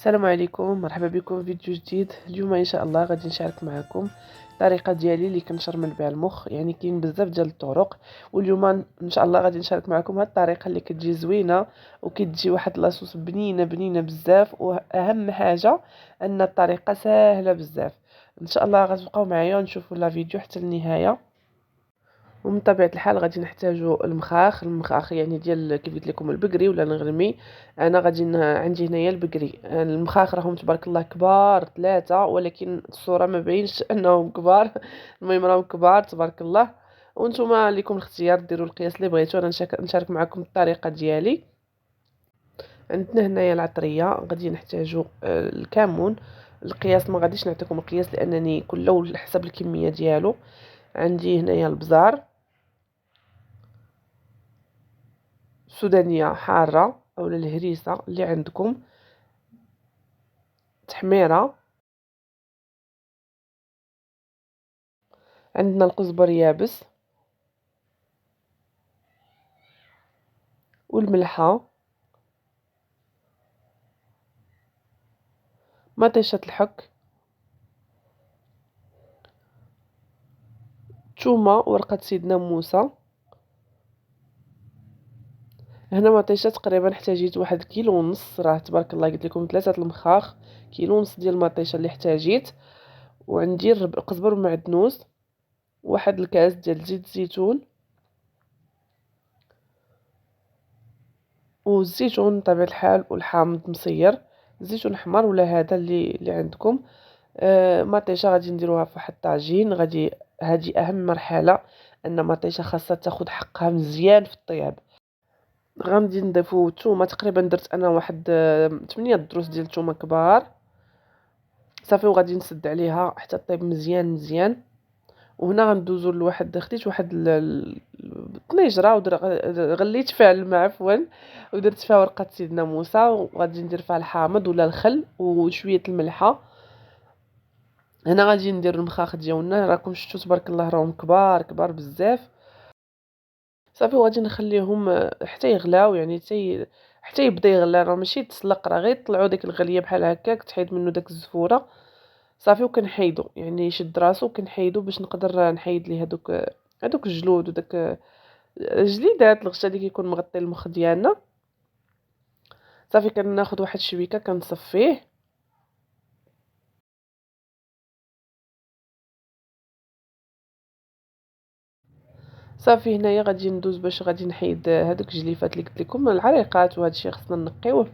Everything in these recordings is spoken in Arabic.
السلام عليكم، مرحبا بكم في فيديو جديد. اليوم ان شاء الله غادي نشارك معكم الطريقه ديالي اللي كنشرمل بها المخ. يعني كاين بزاف ديال الطرق، واليوم ان شاء الله غادي نشارك معكم هاد الطريقه اللي كتجي زوينه وكتجي واحد لاصوص بنينه بنينه بزاف. واهم حاجه ان الطريقه سهله بزاف. ان شاء الله غتبقاو معايا ونشوفوا لا فيديو حتى النهايه. ومن طبيعه الحال غادي نحتاجوا المخاخ يعني ديال كيف قلت لكم البقري ولا الغرمي. انا غادي عندي هنايا البقري. المخاخ راهم تبارك الله كبار ثلاثه، ولكن الصوره ما باينش انهم كبار. المهم راهم كبار تبارك الله. وانتم لكم الاختيار ديروا القياس اللي بغيتو. انا نشارك معكم الطريقه ديالي. عندنا هنايا العطريه، غادي نحتاجوا الكمون. القياس ما غاديش نعطيكم القياس لانني كله حسب الكميه ديالو. عندي هنايا البزار سودانية حارة أو الهريسة اللي عندكم، تحميرة. عندنا القزبر يابس والملحة، مطيشة الحك، تومة، ورقة سيدنا موسى. هنا مطيشة تقريبا احتاجيت 1,5 كيلو، راه تبارك الله قلت لكم 3 المخاخ، 1,5 كيلو ديال المطيشة اللي احتاجيت. وعندي القزبر ومعدنوس، واحد الكاس ديال زيت الزيتون، والزيتون بطبيعة الحال والحامض مصير، زيتون احمر ولا هذا اللي عندكم. مطيشه غادي نديروها في واحد الطاجين. هذه اهم مرحله، ان مطيشه خاصها تاخذ حقها مزيان في الطياب. غادي نضيفو الثومه، تقريبا درت انا واحد 8 دروس ديال الثومه كبار صافي. وغادي نسد عليها حتى طيب مزيان مزيان. وهنا غندوزو لواحد، خديت واحد الطنيجره غليت فيها الماء عفوا، ودرت فيها ورقه سيدنا موسى، وغادي ندير فيها الحامض ولا الخل وشويه الملحه. هنا غادي ندير المخاخ ديالنا، راكم شفتوا تبارك الله راهم كبار كبار بزاف صافي. وغادي نخليهم حتى يغلاو، يعني حتى يبدا يغلى، راه ماشي تسلق، راه غير طلعوا ديك الغليه بحال هكاك تحيد منه داك الزفوره صافي. وكنحيدو يعني يشد راسو كنحيدو باش نقدر نحيد ليه هذوك الجلود وداك الجليدات الغشا اللي كيكون مغطي المخ ديالنا صافي. كناخذ واحد الشبيكه كنصفيه صافي. هنايا غادي ندوز باش غادي نحيد هذوك الجليفات اللي قلت لكم، العريقات، وهذا الشيء خصنا نقيوه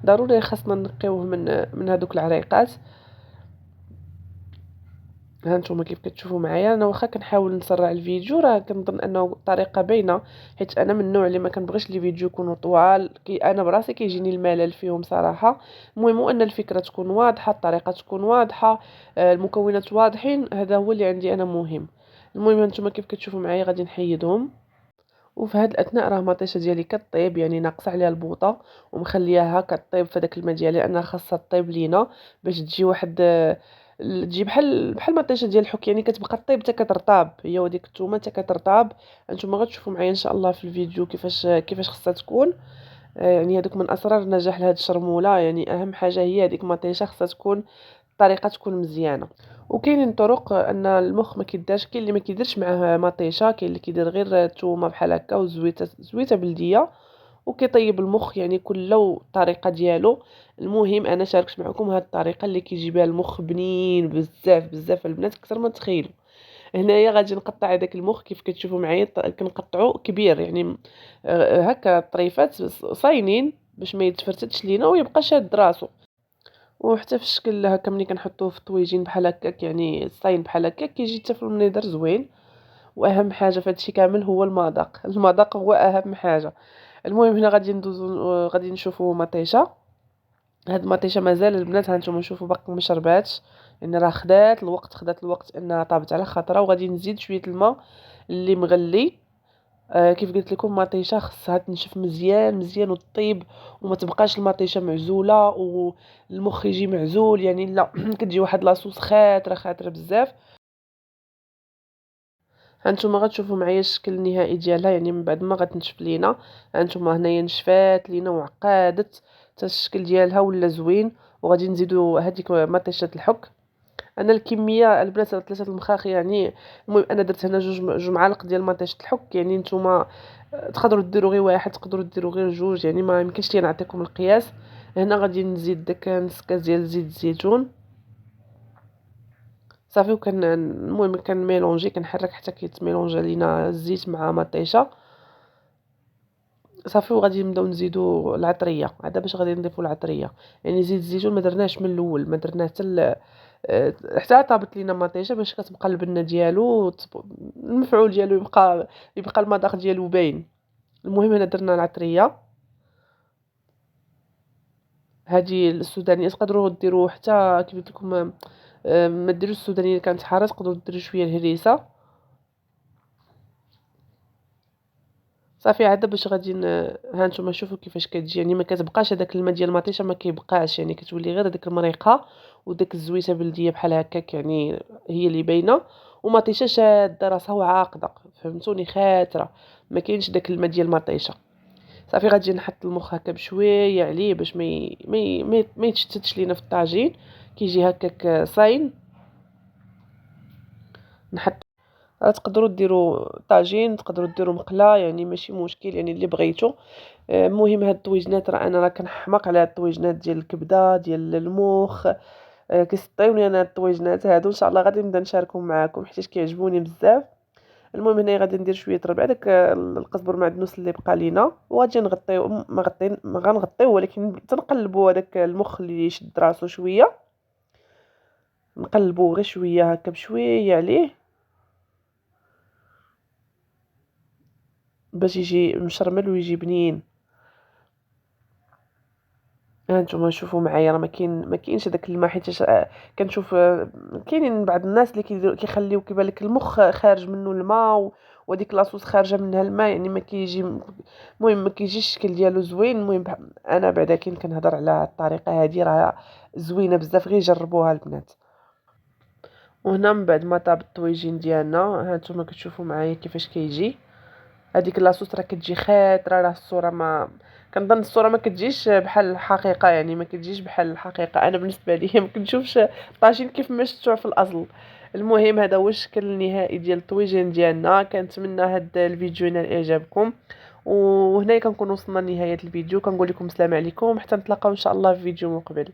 ضروري، خصنا نقيوه من هذوك العريقات. ها نتوما كيف كتشوفوا معايا. انا واخا كنحاول نسرع الفيديو، راه كنظن انه الطريقه باينه، حيت انا من النوع اللي ما كنبغيش لي فيديو يكونوا طوال. انا براسي كيجيني الملل فيهم صراحه. المهم ان الفكره تكون واضحه، الطريقه تكون واضحه، المكونات واضحين، هذا هو اللي عندي انا مهم. المهم هانتوما كيف كتشوفوا معايا غادي نحيدهم. وفي هاد الاثناء راه المطيشه ديالي كطيب، يعني ناقصه عليها البوطه ومخلياها كطيب في داك الماء ديالي، لانها خاصها طيب لينا باش تجي واحد تجي بحال المطيشه ديال الحك، يعني كتبقى طيب حتى كترطاب هي وديك الثومه حتى كترطاب. انتما غتشوفوا معايا ان شاء الله في الفيديو كيفاش خاصها تكون. يعني هذوك من اسرار النجاح لهاد الشرموله، يعني اهم حاجه هي هذيك المطيشه خاصها تكون الطريقه تكون مزيانه. وكاينين طرق ان المخ ما كيدارش، كاين اللي ما كيديرش معاه مطيشه، كاين اللي كيدير غير الثومه بحال هكا وزويته بلديه وكيطيب المخ، يعني كل الطريقه ديالو. المهم انا شاركت معكم هذه الطريقه اللي كيجي بها المخ بنين بزاف بزاف البنات اكثر ما تخيلوا. هنايا غادي نقطع هذاك المخ كيف كتشوفوا معايا، كنقطعو كبير يعني هكا طريفات صاينين باش ما يتفرتتش لينا ويبقى شاد راسو. وحتى في الشكل هكا ملي كنحطوه في الطويجين بحال هكاك، يعني الصاين بحال هكاك كيجي حتى في المنظر زوين. واهم حاجه في هادشي كامل هو المذاق، المذاق هو اهم حاجه. المهم هنا غادي ندوزو غادي نشوفوا مطيشه. هاد المطيشه مازال البنات هانتوما نشوفوا باقي ما شرباتش، يعني راه خدات الوقت انها طابت على خاطرها. وغادي نزيد شويه الماء اللي مغلي. كيف قلت لكم مطيشه خصها تنشف مزيان مزيان وطيب، وما تبقاش المطيشه معزوله والمخ يجي معزول، يعني لا كتجي واحد لاصوص خاطره بزاف. هانتوما غتشوفوا معايا الشكل النهائي ديالها، يعني من بعد ما غتنشف لينا. هانتوما هنايا نشفات لينا وعقادت حتى الشكل ديالها ولا زوين. وغادي نزيدو هذيك مطيشه الحك. انا الكميه البنات 3 المخاخ يعني. المهم انا درت هنا جوج معالق ديال مطيشه الحك. يعني نتوما تقدروا ديروا غير واحد، تقدروا ديروا غير جوج، يعني ما يمكنش لي نعطيكم القياس. هنا غادي نزيد داك نص كاس ديال زيت الزيتون صافي. المهم كنميلونجي، كنحرك حتى كيتميلونجا لينا الزيت مع مطيشه صافي. وغادي نبداو نزيدو العطريه عاد باش غادي نضيفو العطريه. يعني زيت الزيتون ما درناش من الاول، ما درناه حتى طابت لينا مطيشه باش كتبقى البنه ديالو المفعول ديالو يبقى المذاق ديالو باين. المهم هنا درنا العطريه هذه السودانيه. تقدروا ديروا حتى كيف قلت لكم ما ديروش السودانيه اللي كانت حاره، تقدروا ديروا شويه الهريسه صافي. عاد باش غادي ها نتوما شوفوا كيفاش كتجي. يعني ما كتبقاش هذاك الماء ديال المطيشه ما كيبقاش، يعني كتولي غير هذيك المريقه وداك الزويته بلديه بحال هكاك، يعني هي اللي باينه. ومطيشه شاده راسها وعاقده، فهمتوني، خاتره، ما كاينش داك الماء ديال المطيشه صافي. غادي نحط المخ هكا بشويه عليه باش ما يتشتتش لينا في الطاجين، كيجي هكاك صاين. نحط تقدروا ديروا طاجين، تقدروا ديروا مقله، يعني ماشي مشكل، يعني اللي بغيتو. المهم هاد الطويجنات انا كنحماق على هاد الطويجنات ديال الكبده ديال المخ. كيسطيوني انا هاد الطويجنات هادو، ان شاء الله غادي نبدا نشاركهم معكم حيت كيعجبوني بزاف. المهم هنا غادي ندير شويه ربع داك القزبر معدنوس اللي بقى لينا، وغادي نغطيو ما غنغطيو ولكن تنقلبوا هذاك المخ اللي يشد راسو شويه، نقلبوه غير شويه هكا بشويه عليه باش يجي مشرمل ويجي بنين. ها نتوما شوفوا معايا راه ما كاينش داك الماء، حيت كنشوف كاينين بعض الناس اللي كيخليو كيبان لك المخ خارج منه الماء وديك لاصوص خارجه منها الماء، يعني ما كيجي. المهم ما كيجيش الشكل ديالو زوين. المهم انا بعدا كنهضر على الطريقه هذه راه زوينه بزاف، غير جربوها البنات. وهنا من بعد ما طاب الطويجين ديالنا ها نتوما كتشوفوا معايا كيفاش كيجي. هذيك لاصوص راه كتجي خاطره، راه الصوره ما كنظن الصوره ما كتجيش بحال الحقيقه، يعني ما كتجيش بحال الحقيقه. انا بالنسبه لي ما كنشوفش الطاجين كيف ما شفتوه في الاصل. المهم هذا هو الشكل النهائي ديال الطويجين ديالنا. كنتمنى هذا الفيديو ينال اعجابكم، وهنا كنكون وصلنا لنهايه الفيديو. كنقول لكم السلام عليكم، حتى نتلاقاو ان شاء الله في فيديو مقبل.